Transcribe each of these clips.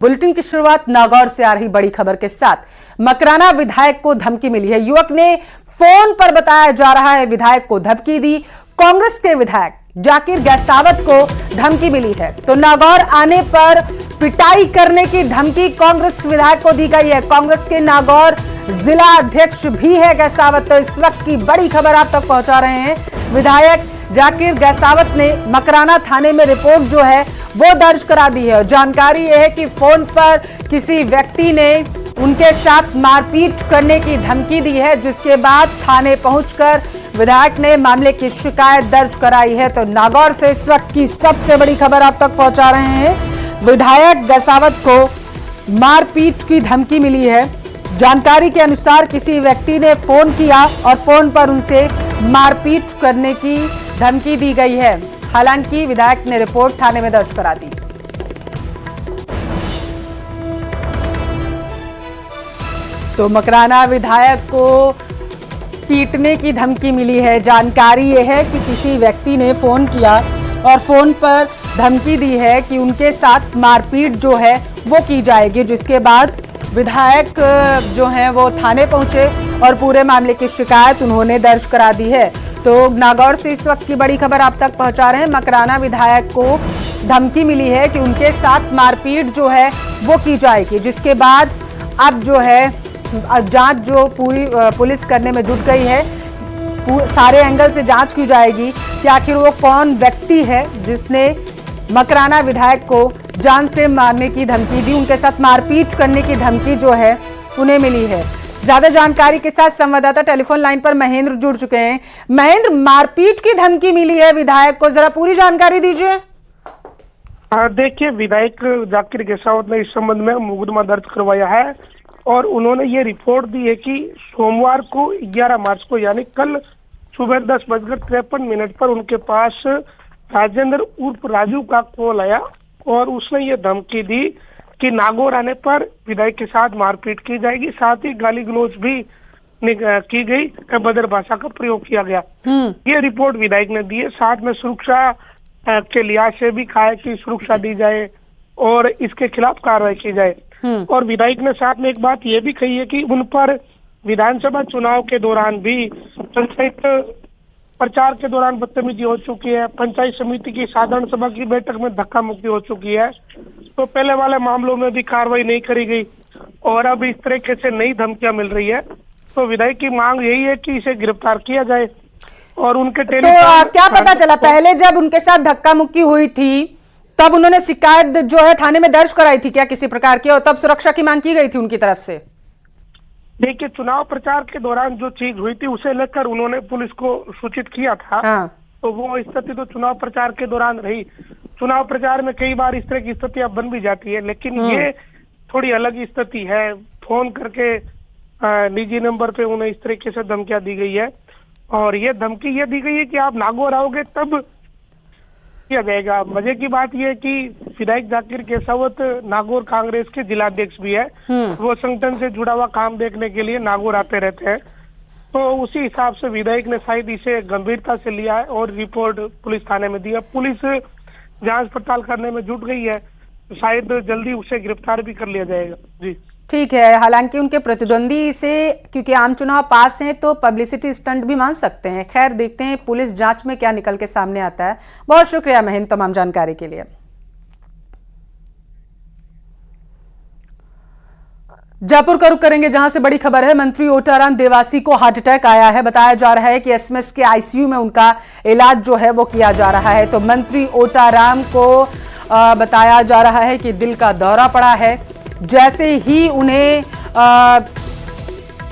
Bulletin की शुरुआत नागौर से आ रही बड़ी खबर के साथ। मकराना विधायक को धमकी मिली है। युवक ने फोन पर बताया जा रहा है विधायक को धमकी दी। कांग्रेस के विधायक जाकिर गहसावत को धमकी मिली है तो नागौर आने पर पिटाई करने की धमकी कांग्रेस विधायक को दी गई है। कांग्रेस के नागौर जिला अध्यक्ष भी है गहसावत। तो इस वक्त की बड़ी खबर आप तक पहुंचा रहे हैं। विधायक जाकिर गहसावत ने मकराना थाने में रिपोर्ट जो है वो दर्ज करा दी है। जानकारी यह है कि फोन पर किसी व्यक्ति ने उनके साथ मारपीट करने की धमकी दी है, जिसके बाद थाने पहुंचकर विधायक ने मामले की शिकायत दर्ज कराई है। तो नागौर से इस वक्त की सबसे बड़ी खबर आप तक पहुंचा रहे हैं। विधायक गहसावत को मारपीट की धमकी मिली है। जानकारी के अनुसार किसी व्यक्ति ने फोन किया और फोन पर उनसे मारपीट करने की धमकी दी गई है। हालांकि विधायक ने रिपोर्ट थाने में दर्ज करा दी। तो मकराना विधायक को पीटने की धमकी मिली है। जानकारी यह है कि किसी व्यक्ति ने फोन किया और फोन पर धमकी दी है कि उनके साथ मारपीट जो है वो की जाएगी, जिसके बाद विधायक जो है वो थाने पहुंचे और पूरे मामले की शिकायत उन्होंने दर्ज करा दी है। तो नागौर से इस वक्त की बड़ी खबर आप तक पहुंचा रहे हैं। मकराना विधायक को धमकी मिली है कि उनके साथ मारपीट जो है वो की जाएगी, जिसके बाद अब जो है जांच जो पूरी पुलिस करने में जुट गई है। सारे एंगल से जांच की जाएगी कि आखिर वो कौन व्यक्ति है जिसने मकराना विधायक को जान से मारने की धमकी दी, उनके साथ मारपीट करने की धमकी जो है उन्हें मिली है। ज्यादा जानकारी के साथ संवाददाता टेलीफोन लाइन पर महेंद्र जुड़ चुके हैं। महेंद्र, मारपीट की धमकी मिली है विधायक को, जरा पूरी जानकारी दीजिए। देखिए, विधायक जाकिर गहसावत ने इस संबंध में मुकदमा दर्ज करवाया है और उन्होंने ये रिपोर्ट दी है कि सोमवार को 11 मार्च को यानी कल सुबह 10:53 पर उनके पास राजेंद्र उर्फ राजू का कॉल आया और उसने ये धमकी दी कि नागौर आने पर विधायक के साथ मारपीट की जाएगी, साथ ही गाली गलौज भी की गई, अभद्र भाषा का प्रयोग किया गया। ये रिपोर्ट विधायक ने दी है। साथ में सुरक्षा के लिहाज से भी कहा है कि सुरक्षा दी जाए और इसके खिलाफ कार्रवाई की जाए। और विधायक ने साथ में एक बात ये भी कही है कि उन पर विधानसभा चुनाव के दौरान भी पंचायत प्रचार के दौरान बदतमीजी हो चुकी है, पंचायत समिति की साधारण सभा की बैठक में धक्का मुक्की हो चुकी है, तो पहले वाले मामलों में भी कार्रवाई नहीं करी गई और अब इस तरीके से नई धमकियां मिल रही है। तो विधायक की मांग यही है कि इसे गिरफ्तार किया जाए और उनके तो क्या पता चला, पहले जब उनके साथ धक्का मुक्की हुई थी तब उन्होंने शिकायत जो है थाने में दर्ज कराई थी क्या किसी प्रकार की, और तब सुरक्षा की मांग की गई थी उनकी तरफ से? देखिए, चुनाव प्रचार के दौरान जो चीज हुई थी उसे लेकर उन्होंने पुलिस को सूचित किया था। हाँ। तो वो स्थिति तो चुनाव प्रचार के दौरान रही। चुनाव प्रचार में कई बार इस तरह की स्थितियां बन भी जाती है, लेकिन ये थोड़ी अलग स्थिति है। फोन करके निजी नंबर पे उन्हें इस तरीके से धमकियां दी गई है और ये धमकी ये दी गई है कि आप नागौर आओगे तब किया जाएगा। मजे की बात यह है कि विधायक जाकिर गहसावत नागौर कांग्रेस के जिलाध्यक्ष भी है। वो संगठन से जुड़ा हुआ काम देखने के लिए नागौर आते रहते हैं, तो उसी हिसाब से विधायक ने शायद इसे गंभीरता से लिया है और रिपोर्ट पुलिस थाने में दी है। पुलिस जांच पड़ताल करने में जुट गई है, शायद जल्दी उसे गिरफ्तार भी कर लिया जाएगा। जी ठीक है। हालांकि उनके प्रतिद्वंदी से क्योंकि आम चुनाव पास हैं तो पब्लिसिटी स्टंट भी मान सकते हैं। खैर, देखते हैं पुलिस जांच में क्या निकल के सामने आता है। बहुत शुक्रिया महेंद्र तमाम जानकारी के लिए। जयपुर का रुख करेंगे, जहां से बड़ी खबर है। मंत्री ओटाराम देवासी को हार्ट अटैक आया है। बताया जा रहा है कि एसएमएस के आईसीयू में उनका इलाज जो है वो किया जा रहा है। तो मंत्री ओटाराम को बताया जा रहा है कि दिल का दौरा पड़ा है। जैसे ही उन्हें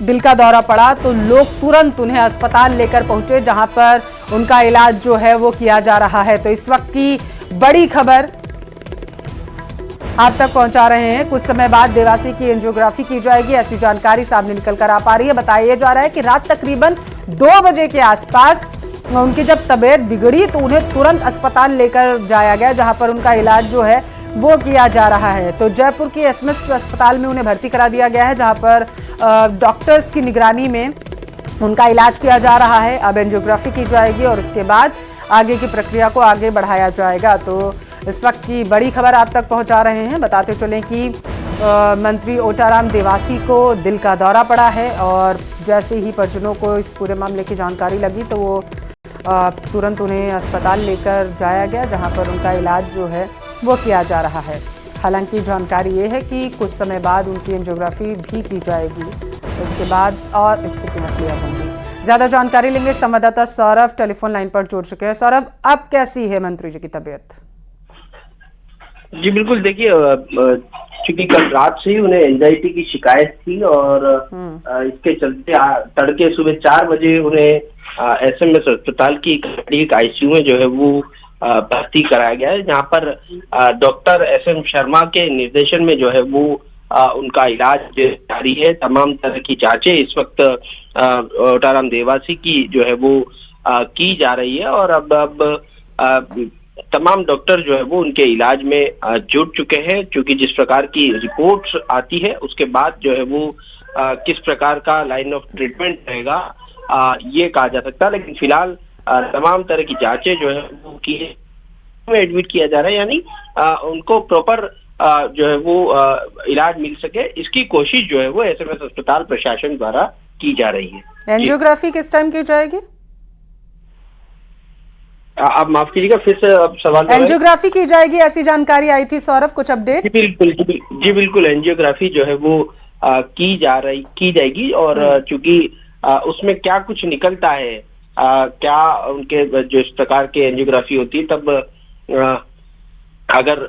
दिल का दौरा पड़ा तो लोग तुरंत उन्हें अस्पताल लेकर पहुंचे, जहां पर उनका इलाज जो है वो किया जा रहा है। तो इस वक्त की बड़ी खबर आप तक पहुंचा रहे हैं। कुछ समय बाद देवासी की एंजियोग्राफी की जाएगी, ऐसी जानकारी सामने निकल कर आ पा रही है। बताया जा रहा है कि रात तकरीबन 2 बजे के आसपास उनकी जब तबीयत बिगड़ी तो उन्हें तुरंत अस्पताल लेकर जाया गया, जहां पर उनका इलाज जो है वो किया जा रहा है। तो जयपुर के एसएमएस अस्पताल में उन्हें भर्ती करा दिया गया है, जहां पर डॉक्टर्स की निगरानी में उनका इलाज किया जा रहा है। अब एंजियोग्राफी की जाएगी और उसके बाद आगे की प्रक्रिया को आगे बढ़ाया जाएगा। तो इस वक्त की बड़ी खबर आप तक पहुंचा रहे हैं। बताते चलें कि मंत्री ओटाराम देवासी को दिल का दौरा पड़ा है और जैसे ही परिजनों को इस पूरे मामले की जानकारी लगी तो वो तुरंत उन्हें अस्पताल लेकर जाया गया, जहां पर उनका इलाज जो है वो किया जा रहा है। हालांकि जानकारी ये है कि कुछ समय बाद उनकी एंजियोग्राफी भी की जाएगी, इसके बाद और स्थितियां क्लियर होंगी। ज्यादा जानकारी लेंगे, संवाददाता सौरभ टेलीफोन लाइन पर जुड़ चुके हैं। सौरभ, अब कैसी है मंत्री जी की तबीयत? जी बिल्कुल, देखिए चूंकि कल रात से ही उन्हें एंजाइटी की शिकायत थी और इसके चलते तड़के सुबह 4 बजे उन्हें एसएमएस अस्पताल की कार्डियक आईसीयू में जो है वो भर्ती कराया गया है, जहां पर डॉक्टर एसएम शर्मा के निर्देशन में जो है वो उनका इलाज जारी है। तमाम तरह की जांचें इस वक्त ओटाराम देवासी की जो है वो की जा रही है और अब तमाम डॉक्टर जो है वो उनके इलाज में जुट चुके हैं। क्योंकि जिस प्रकार की रिपोर्ट्स आती है उसके बाद जो है वो किस प्रकार का लाइन ऑफ ट्रीटमेंट रहेगा ये कहा जा सकता है, लेकिन फिलहाल तमाम तरह की जांचें जो है वो की में एडमिट किया जा रहा है, यानी उनको प्रॉपर जो है वो इलाज मिल सके, इसकी कोशिश जो है वो एसएमएस अस्पताल प्रशासन द्वारा की जा रही है। एंजियोग्राफी किस टाइम की जाएगी? आप माफ कीजिएगा, फिर से अब सवाल। एंजियोग्राफी की जाएगी ऐसी जानकारी आई थी सौरभ, कुछ अपडेट? जी बिल्कुल, एंजियोग्राफी जो है वो की जाएगी और चूंकि उसमें क्या कुछ निकलता है, क्या उनके जो इस प्रकार के एंजियोग्राफी होती है तब अगर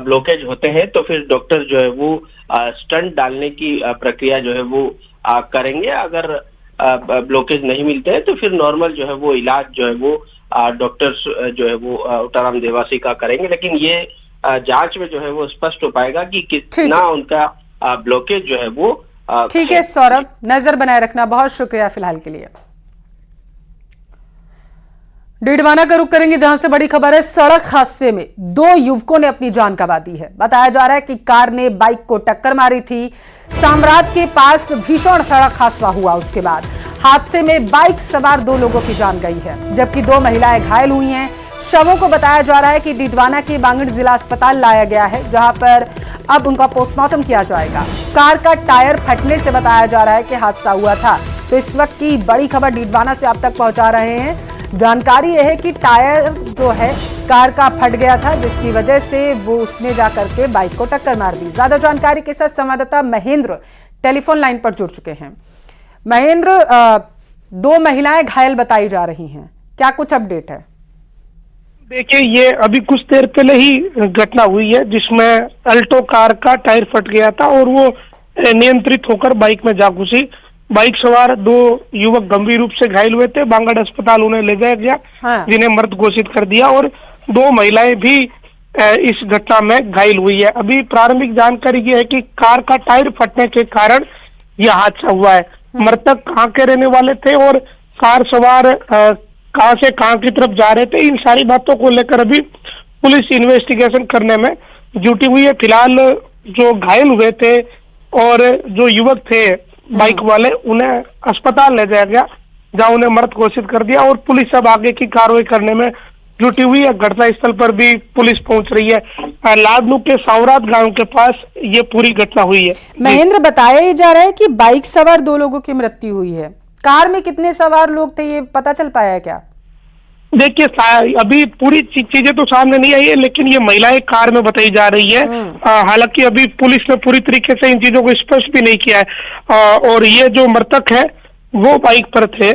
ब्लॉकेज होते हैं तो फिर डॉक्टर जो है वो स्टंट डालने की प्रक्रिया जो है वो करेंगे। अगर ब्लॉकेज नहीं मिलते हैं तो फिर नॉर्मल जो है वो इलाज जो है वो डॉक्टर्स जो है वो ओटाराम देवासी का करेंगे, लेकिन ये जांच में जो है वो स्पष्ट हो पाएगा कि कितना उनका ब्लॉकेज जो है वो ठीक है सौरभ, नजर बनाए रखना, बहुत शुक्रिया फिलहाल के लिए। डीडवाना का रुख करेंगे, जहां से बड़ी खबर है। सड़क हादसे में 2 युवकों ने अपनी जान गंवा दी है। बताया जा रहा है कि कार ने बाइक को टक्कर मारी थी। साम्राट के पास भीषण सड़क हादसा हुआ। उसके बाद हादसे में बाइक सवार 2 लोगों की जान गई है, जबकि 2 महिलाएं घायल हुई हैं। शवों को बताया जा रहा है कि डीडवाना के बांगड़ जिला अस्पताल लाया गया है, जहां पर अब उनका पोस्टमार्टम किया जाएगा। कार का टायर फटने से बताया जा रहा है कि हादसा हुआ था। तो इस वक्त की बड़ी खबर डीडवाना से आप तक पहुंचा रहे हैं। जानकारी यह है कि टायर जो है कार का फट गया था, जिसकी वजह से वो उसने जाकर के बाइक को टक्कर मार दी। ज्यादा जानकारी के साथ संवाददाता महेंद्र टेलीफोन लाइन पर जुड़ चुके हैं। महेंद्र, 2 महिलाएं घायल बताई जा रही हैं, क्या कुछ अपडेट है? देखिए, ये अभी कुछ देर पहले ही घटना हुई है जिसमें अल्टो कार का टायर फट गया था और वो नियंत्रित होकर बाइक में जा घुसी। बाइक सवार 2 युवक गंभीर रूप से घायल हुए थे। बांगड़ अस्पताल उन्हें ले जाया गया, जिन्हें मृत घोषित कर दिया और 2 महिलाएं भी इस घटना में घायल हुई है। अभी प्रारंभिक जानकारी ये है कि कार का टायर फटने के कारण यह हादसा हुआ है। मृतक कहाँ के रहने वाले थे और कार सवार कहाँ से कहाँ की तरफ जा रहे थे, इन सारी बातों को लेकर अभी पुलिस इन्वेस्टिगेशन करने में जुटी हुई है। फिलहाल जो घायल हुए थे और जो युवक थे बाइक वाले, उन्हें अस्पताल ले जाया गया, जहां उन्हें मृत घोषित कर दिया और पुलिस अब आगे की कार्रवाई करने में जुटी हुई है। घटनास्थल पर भी पुलिस पहुंच रही है। लाडनू के सावरात गांव के पास ये पूरी घटना हुई है। महेंद्र, बताया जा रहा है कि बाइक सवार 2 लोगों की मृत्यु हुई है। कार में कितने सवार लोग थे, ये पता चल पाया है क्या? देखिए, अभी पूरी चीजें तो सामने नहीं आई है, लेकिन ये महिलाएं कार में बताई जा रही है। हालांकि अभी पुलिस ने पूरी तरीके से इन चीजों को स्पष्ट भी नहीं किया है। और ये जो मृतक है वो बाइक पर थे।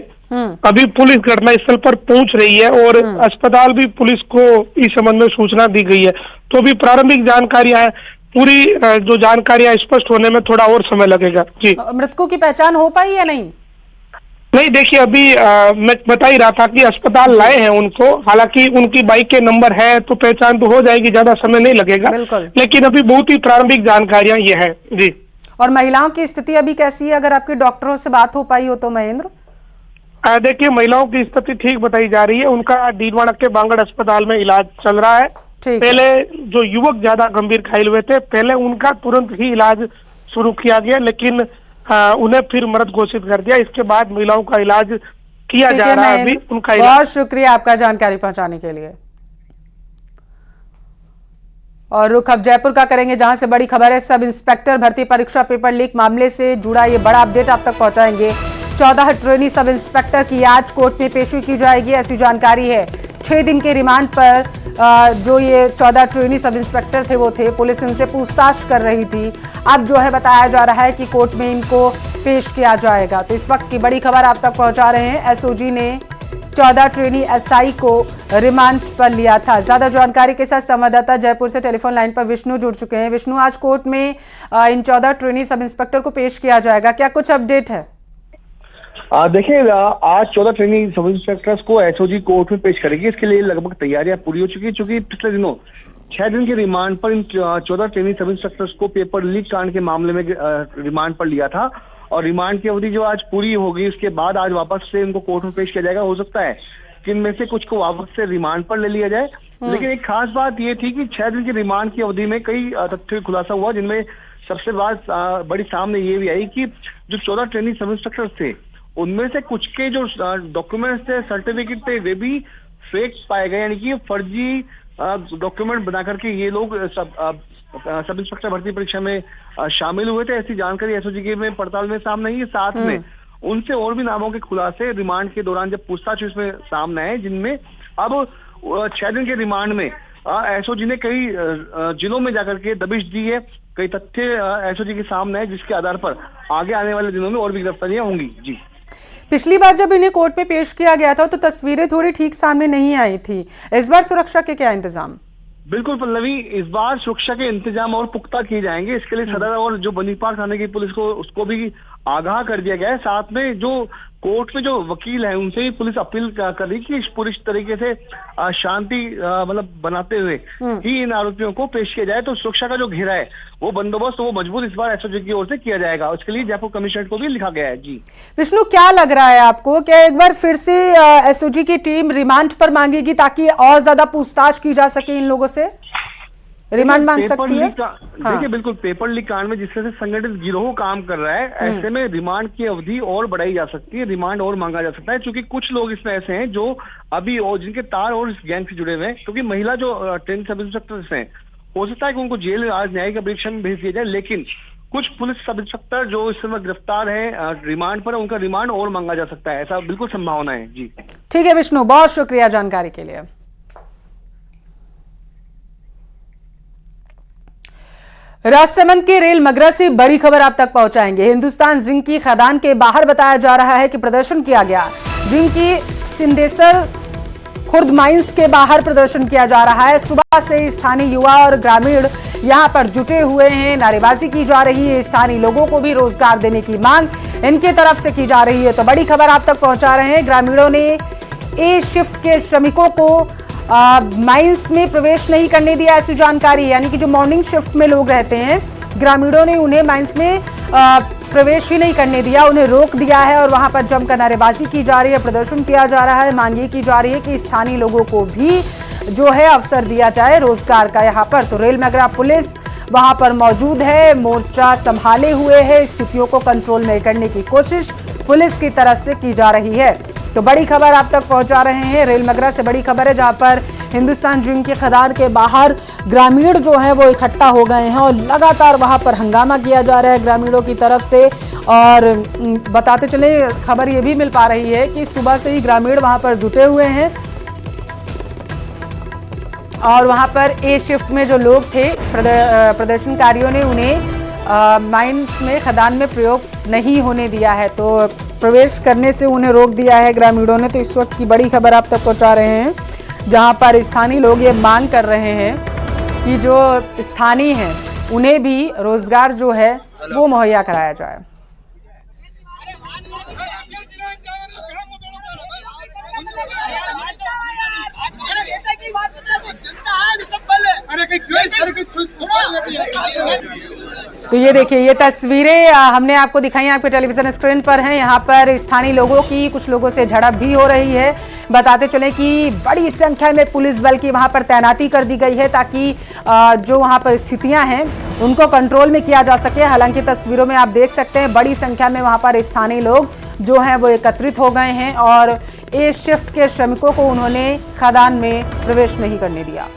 अभी पुलिस घटनास्थल पर पहुंच रही है और अस्पताल भी पुलिस को इस संबंध में सूचना दी गई है। तो अभी प्रारंभिक जानकारियां है, पूरी जो जानकारियां स्पष्ट होने में थोड़ा और समय लगेगा। जी, मृतकों की पहचान हो पाई या नहीं? नहीं, देखिए, अभी मैं बता ही रहा था कि अस्पताल लाए हैं उनको। हालांकि उनकी बाइक के नंबर है तो पहचान तो हो जाएगी, ज्यादा समय नहीं लगेगा, लेकिन अभी बहुत ही प्रारंभिक जानकारियां ये है। जी, और महिलाओं की स्थिति अभी कैसी है, अगर आपके डॉक्टरों से बात हो पाई हो तो महेंद्र? देखिए, महिलाओं की स्थिति ठीक बताई जा रही है। उनका डीडवाना के बांगड़ अस्पताल में इलाज चल रहा है। पहले जो युवक ज्यादा गंभीर घायल हुए थे, पहले उनका तुरंत ही इलाज शुरू किया गया, लेकिन उन्हें फिर मृत घोषित कर दिया। इसके बाद महिलाओं का इलाज किया जा रहा है। अभी उनका बहुत शुक्रिया आपका जानकारी पहुंचाने के लिए। और रुख अब जयपुर का करेंगे, जहां से बड़ी खबर है। सब इंस्पेक्टर भर्ती परीक्षा पेपर लीक मामले से जुड़ा ये बड़ा अपडेट आप तक पहुंचाएंगे। 14 ट्रेनी सब इंस्पेक्टर की आज कोर्ट में पेशी की जाएगी, ऐसी जानकारी है। 6 दिन के रिमांड पर जो ये 14 ट्रेनी सब इंस्पेक्टर थे वो थे, पुलिस इनसे पूछताछ कर रही थी। अब जो है बताया जा रहा है कि कोर्ट में इनको पेश किया जाएगा। तो इस वक्त की बड़ी खबर आप तक पहुंचा रहे हैं। एसओजी ने 14 ट्रेनी एसआई को रिमांड पर लिया था। ज्यादा जानकारी के साथ संवाददाता जयपुर से टेलीफोन लाइन पर विष्णु जुड़ चुके हैं। विष्णु, आज कोर्ट में इन 14 ट्रेनी सब इंस्पेक्टर को पेश किया जाएगा, क्या कुछ अपडेट है? देखिए, आज 14 ट्रेनी सब इंस्पेक्टर्स को एसओजी कोर्ट में पेश करेगी। इसके लिए लगभग तैयारियां पूरी हो चुकी है, क्योंकि पिछले दिनों 6 दिन के रिमांड पर इन 14 ट्रेनी सब इंस्पेक्टर्स को पेपर लीक कांड के मामले में रिमांड पर लिया था। और रिमांड की अवधि जो आज पूरी होगी, उसके बाद आज वापस से इनको कोर्ट में पेश किया जाएगा। हो सकता है कि इनमें से कुछ को वापस से रिमांड पर ले लिया जाए। लेकिन एक खास बात ये थी कि 6 दिन की रिमांड की अवधि में कई तथ्य खुलासा हुआ, जिनमें सबसे बड़ी सामने ये भी आई कि जो 14 ट्रेनी सब इंस्पेक्टर थे, उनमें से कुछ के जो डॉक्यूमेंट्स थे, सर्टिफिकेट थे, वे भी फेक पाए गए। यानी कि फर्जी डॉक्यूमेंट बना करके ये लोग सब इंस्पेक्टर भर्ती परीक्षा में शामिल हुए थे। ऐसी जानकारी एसओजी के में पड़ताल में सामने आई है। साथ में उनसे और भी नामों के खुलासे रिमांड के दौरान जब पूछताछ इसमें सामने आए, जिनमें अब 6 दिन के रिमांड में एसओजी ने कई जिलों में जाकर के दबिश दी है। कई तथ्य एसओजी के सामने है, जिसके आधार पर आगे आने वाले दिनों में और भी गिरफ्तारियां होंगी। जी, पिछली बार जब इन्हें कोर्ट में पेश किया गया था तो तस्वीरें थोड़ी ठीक सामने नहीं आई थी। इस बार सुरक्षा के क्या इंतजाम? बिल्कुल पल्लवी, इस बार सुरक्षा के इंतजाम और पुख्ता किए जाएंगे। इसके लिए सदर और जो बनीपाल थाने की पुलिस को उसको भी आगाह कर दिया गया है। साथ में जो कोर्ट में जो वकील हैं, उनसे भी पुलिस अपील कर रही कि पूरी तरीके से शांति मतलब बनाते हुए ही इन आरोपियों को पेश किया जाए। तो सुरक्षा का जो घेरा है, वो बंदोबस्त वो मजबूत इस बार एसओजी की ओर से किया जाएगा। उसके लिए जयपुर कमिश्नरेट को भी लिखा गया है। जी विष्णु, क्या लग रहा है आपको, क्या एक बार फिर से एसओजी की टीम रिमांड पर मांगेगी ताकि और ज्यादा पूछताछ की जा सके? इन लोगों से रिमांड मांग सकती है? देखिए, बिल्कुल पेपर लीक कांड में जिस तरह से संगठित गिरोह काम कर रहा है, ऐसे में रिमांड की अवधि और बढ़ाई जा सकती है, रिमांड और मांगा जा सकता है। क्योंकि कुछ लोग इसमें ऐसे हैं जो अभी और जिनके तार और इस गैंग से जुड़े हुए हैं। क्योंकि महिला जो ट्रेनी सब इंस्पेक्टर्स हैं, हो सकता है कि उनको जेल आज न्यायिक परीक्षा में भेज दिया जाए। लेकिन कुछ पुलिस सब इंस्पेक्टर जो इस समय गिरफ्तार है रिमांड पर, उनका रिमांड और मांगा जा सकता है। ऐसा बिल्कुल संभावना है। जी ठीक है विष्णु, बहुत शुक्रिया जानकारी के लिए। राजसमंद के रेल मगरा से बड़ी खबर आप तक पहुंचाएंगे। हिंदुस्तान जिंक की खदान के बाहर बताया जा रहा है कि प्रदर्शन किया गया। जिंक की सिंदेसर खुर्द माइंस के बाहर प्रदर्शन किया जा रहा है। सुबह से स्थानीय युवा और ग्रामीण यहां पर जुटे हुए हैं, नारेबाजी की जा रही है। स्थानीय लोगों को भी रोजगार देने की मांग इनके तरफ से की जा रही है। तो बड़ी खबर आप तक पहुंचा रहे हैं। ग्रामीणों ने ए शिफ्ट के श्रमिकों को माइंस में प्रवेश नहीं करने दिया, ऐसी जानकारी। यानी कि जो मॉर्निंग शिफ्ट में लोग रहते हैं, ग्रामीणों ने उन्हें माइंस में प्रवेश ही नहीं करने दिया, उन्हें रोक दिया है। और वहां पर जमकर नारेबाजी की जा रही है, प्रदर्शन किया जा रहा है। मांग ये की जा रही है कि स्थानीय लोगों को भी जो है अवसर दिया जाए रोजगार का यहाँ पर। तो रेल मगरा पुलिस वहां पर मौजूद है, मोर्चा संभाले हुए है। स्थितियों को कंट्रोल में करने की कोशिश पुलिस की तरफ से की जा रही है। तो बड़ी खबर आप तक पहुंचा रहे हैं। रेल मगरा से बड़ी खबर है, जहां पर हिंदुस्तान जिंक की खदान के बाहर ग्रामीण जो है वो इकट्ठा हो गए हैं और लगातार वहां पर हंगामा किया जा रहा है ग्रामीणों की तरफ से। और बताते चले, खबर ये भी मिल पा रही है कि सुबह से ही ग्रामीण वहां पर जुटे हुए हैं और वहां पर ए शिफ्ट में जो लोग थे प्रदर्शनकारियों ने उन्हें माइंस में खदान में प्रयोग नहीं होने दिया है, तो प्रवेश करने से उन्हें रोक दिया है ग्रामीणों ने। तो इस वक्त की बड़ी खबर आप तक पहुंचा रहे हैं, जहां पर स्थानीय लोग ये मांग कर रहे हैं कि जो स्थानीय हैं उन्हें भी रोजगार जो है वो मुहैया कराया जाए। तो ये देखिए, ये तस्वीरें हमने आपको दिखाई, आपके टेलीविजन स्क्रीन पर हैं। यहाँ पर स्थानीय लोगों की कुछ लोगों से झड़प भी हो रही है। बताते चले कि बड़ी संख्या में पुलिस बल की वहाँ पर तैनाती कर दी गई है ताकि जो वहाँ पर स्थितियाँ हैं उनको कंट्रोल में किया जा सके। हालांकि तस्वीरों में आप देख सकते हैं बड़ी संख्या में वहाँ पर स्थानीय लोग जो हैं वो एकत्रित हो गए हैं और ए शिफ्ट के श्रमिकों को उन्होंने खदान में प्रवेश नहीं करने दिया।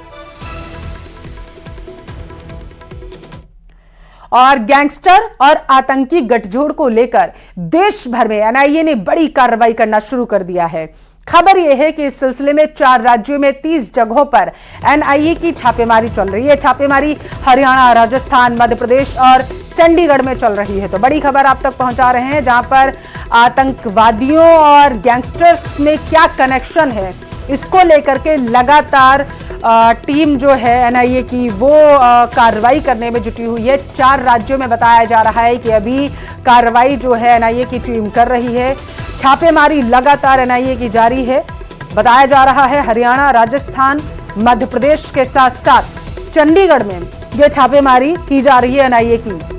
और गैंगस्टर और आतंकी गठजोड़ को लेकर देश भर में एनआईए ने बड़ी कार्रवाई करना शुरू कर दिया है। खबर यह है कि इस सिलसिले में 4 राज्यों में 30 जगहों पर एनआईए की छापेमारी चल रही है। छापेमारी हरियाणा, राजस्थान, मध्य प्रदेश और चंडीगढ़ में चल रही है। तो बड़ी खबर आप तक पहुंचा रहे हैं, जहां पर आतंकवादियों और गैंगस्टर्स में क्या कनेक्शन है, इसको लेकर के लगातार टीम जो है एनआईए की वो कार्रवाई करने में जुटी हुई है। 4 राज्यों में बताया जा रहा है कि अभी कार्रवाई जो है एनआईए की टीम कर रही है। छापेमारी लगातार एनआईए की जारी है। बताया जा रहा है हरियाणा, राजस्थान, मध्य प्रदेश के साथ साथ चंडीगढ़ में ये छापेमारी की जा रही है एनआईए की।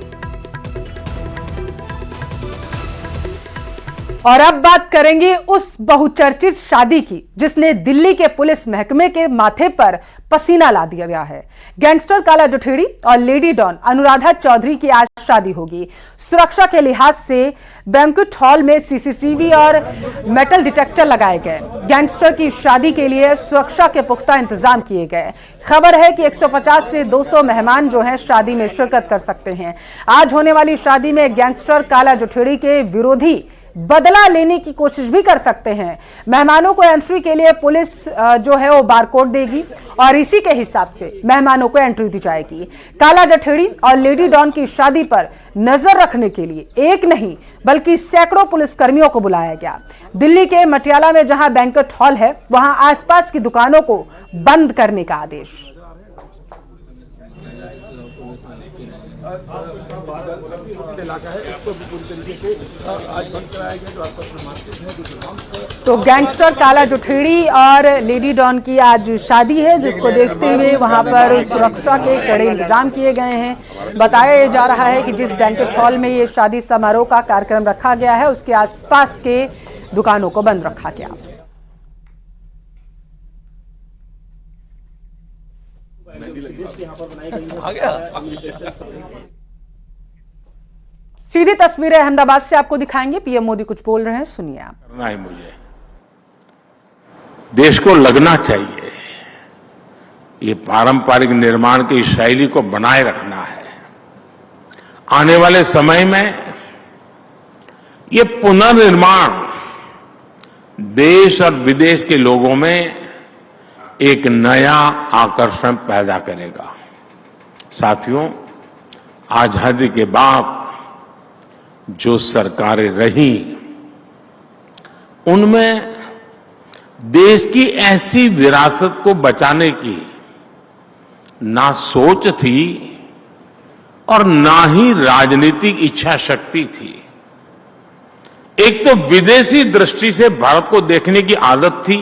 और अब बात करेंगे उस बहुचर्चित शादी की जिसने दिल्ली के पुलिस महकमे के माथे पर पसीना ला दिया गया है। गैंगस्टर काला जुठेड़ी और लेडी डॉन अनुराधा चौधरी की आज शादी होगी। सुरक्षा के लिहाज से बैंक्वेट हॉल में सीसीटीवी और मेटल डिटेक्टर लगाए गए। गैंगस्टर की शादी के लिए सुरक्षा के पुख्ता इंतजाम किए गए। खबर है कि 150 से 200 मेहमान जो हैं शादी में शिरकत कर सकते हैं। आज होने वाली शादी में गैंगस्टर काला जुठेड़ी के विरोधी बदला लेने की कोशिश भी कर सकते हैं। मेहमानों को एंट्री के लिए पुलिस जो है वो बारकोड देगी और इसी के हिसाब से मेहमानों को एंट्री दी जाएगी। काला जठेड़ी और लेडी डॉन की शादी पर नजर रखने के लिए एक नहीं बल्कि सैकड़ों पुलिसकर्मियों को बुलाया गया। दिल्ली के मटियाला में जहां बैंक्वेट हॉल है, वहां आसपास की दुकानों को बंद करने का आदेश। तो गैंगस्टर काला जुठेड़ी और लेडी डॉन की आज शादी है, जिसको देखते हुए वहां पर सुरक्षा के कड़े इंतजाम किए गए हैं। बताया जा रहा है कि जिस बैंक्वेट हॉल में ये शादी समारोह का कार्यक्रम रखा गया है, उसके आसपास के दुकानों को बंद रखा गया। सीधी तस्वीरें अहमदाबाद से आपको दिखाएंगे। पीएम मोदी कुछ बोल रहे हैं, सुनिए आप। करना है मुझे, देश को लगना चाहिए, ये पारंपरिक निर्माण की शैली को बनाए रखना है। आने वाले समय में ये पुनर्निर्माण देश और विदेश के लोगों में एक नया आकर्षण पैदा करेगा। साथियों, आजादी के बाद जो सरकारें रही, उनमें देश की ऐसी विरासत को बचाने की ना सोच थी और ना ही राजनीतिक इच्छा शक्ति थी। एक तो विदेशी दृष्टि से भारत को देखने की आदत थी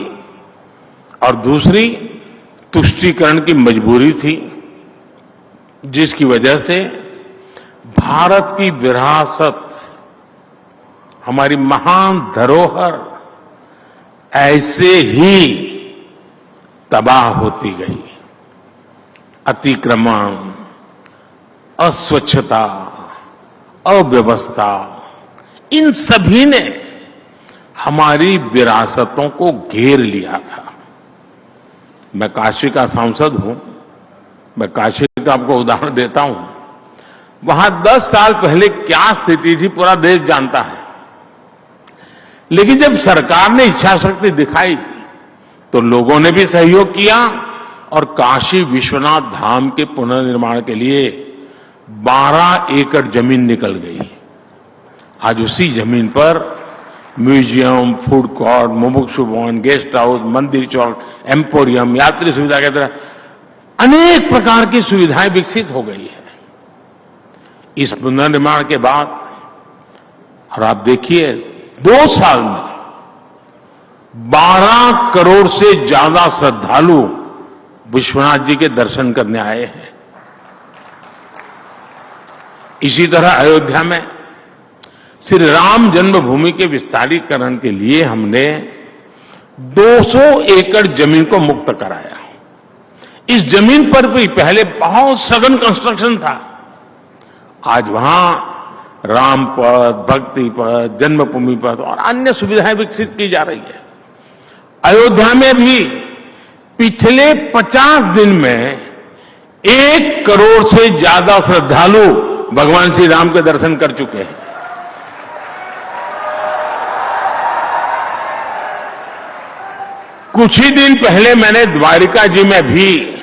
और दूसरी तुष्टीकरण की मजबूरी थी, जिसकी वजह से भारत की विरासत, हमारी महान धरोहर ऐसे ही तबाह होती गई। अतिक्रमण, अस्वच्छता, अव्यवस्था, इन सभी ने हमारी विरासतों को घेर लिया था। मैं काशी का सांसद हूं, मैं काशी का आपको उदाहरण देता हूं। वहां 10 साल पहले क्या स्थिति थी पूरा देश जानता है, लेकिन जब सरकार ने इच्छा शक्ति दिखाई तो लोगों ने भी सहयोग किया और काशी विश्वनाथ धाम के पुनर्निर्माण के लिए 12 एकड़ जमीन निकल गई। आज उसी जमीन पर म्यूजियम, फूड कोर्ट, मुमुक्षु भवन, गेस्ट हाउस, मंदिर चौक, एम्पोरियम, यात्री सुविधा के तरह अनेक प्रकार की सुविधाएं विकसित हो गई है इस पुनर्निर्माण के बाद। और आप देखिए 2 साल में 12 करोड़ से ज्यादा श्रद्धालु विश्वनाथ जी के दर्शन करने आए हैं। इसी तरह अयोध्या में श्री राम जन्मभूमि के विस्तारीकरण के लिए हमने 200 एकड़ जमीन को मुक्त कराया। इस जमीन पर भी पहले बहुत सघन कंस्ट्रक्शन था। आज वहां राम पथ, भक्ति पथ, जन्मभूमि पथ और अन्य सुविधाएं विकसित की जा रही है। अयोध्या में भी पिछले 50 दिन में 1 करोड़ से ज्यादा श्रद्धालु भगवान श्री राम के दर्शन कर चुके हैं। कुछ ही दिन पहले मैंने द्वारिका जी में भी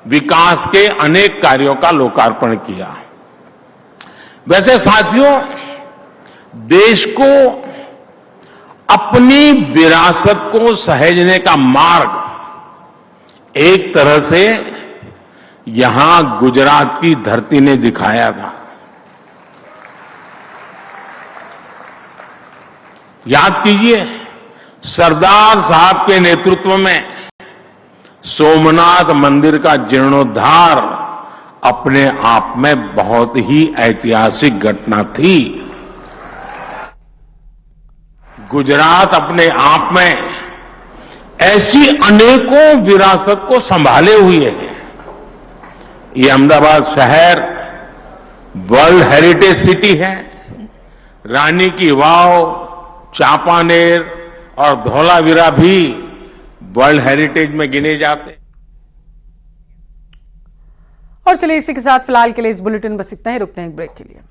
विकास के अनेक कार्यों का लोकार्पण किया। वैसे साथियों, देश को अपनी विरासत को सहेजने का मार्ग एक तरह से यहां गुजरात की धरती ने दिखाया था। याद कीजिए, सरदार साहब के नेतृत्व में सोमनाथ मंदिर का जीर्णोद्धार अपने आप में बहुत ही ऐतिहासिक घटना थी। गुजरात अपने आप में ऐसी अनेकों विरासत को संभाले हुए है। ये अहमदाबाद शहर वर्ल्ड हेरिटेज सिटी है। रानी की वाव, चांपानेर और धौलावीरा भी वर्ल्ड हेरिटेज में गिने जाते। और चलिए इसी के साथ फिलहाल के लिए इस बुलेटिन बस इतना ही, रुकते हैं एक ब्रेक के लिए।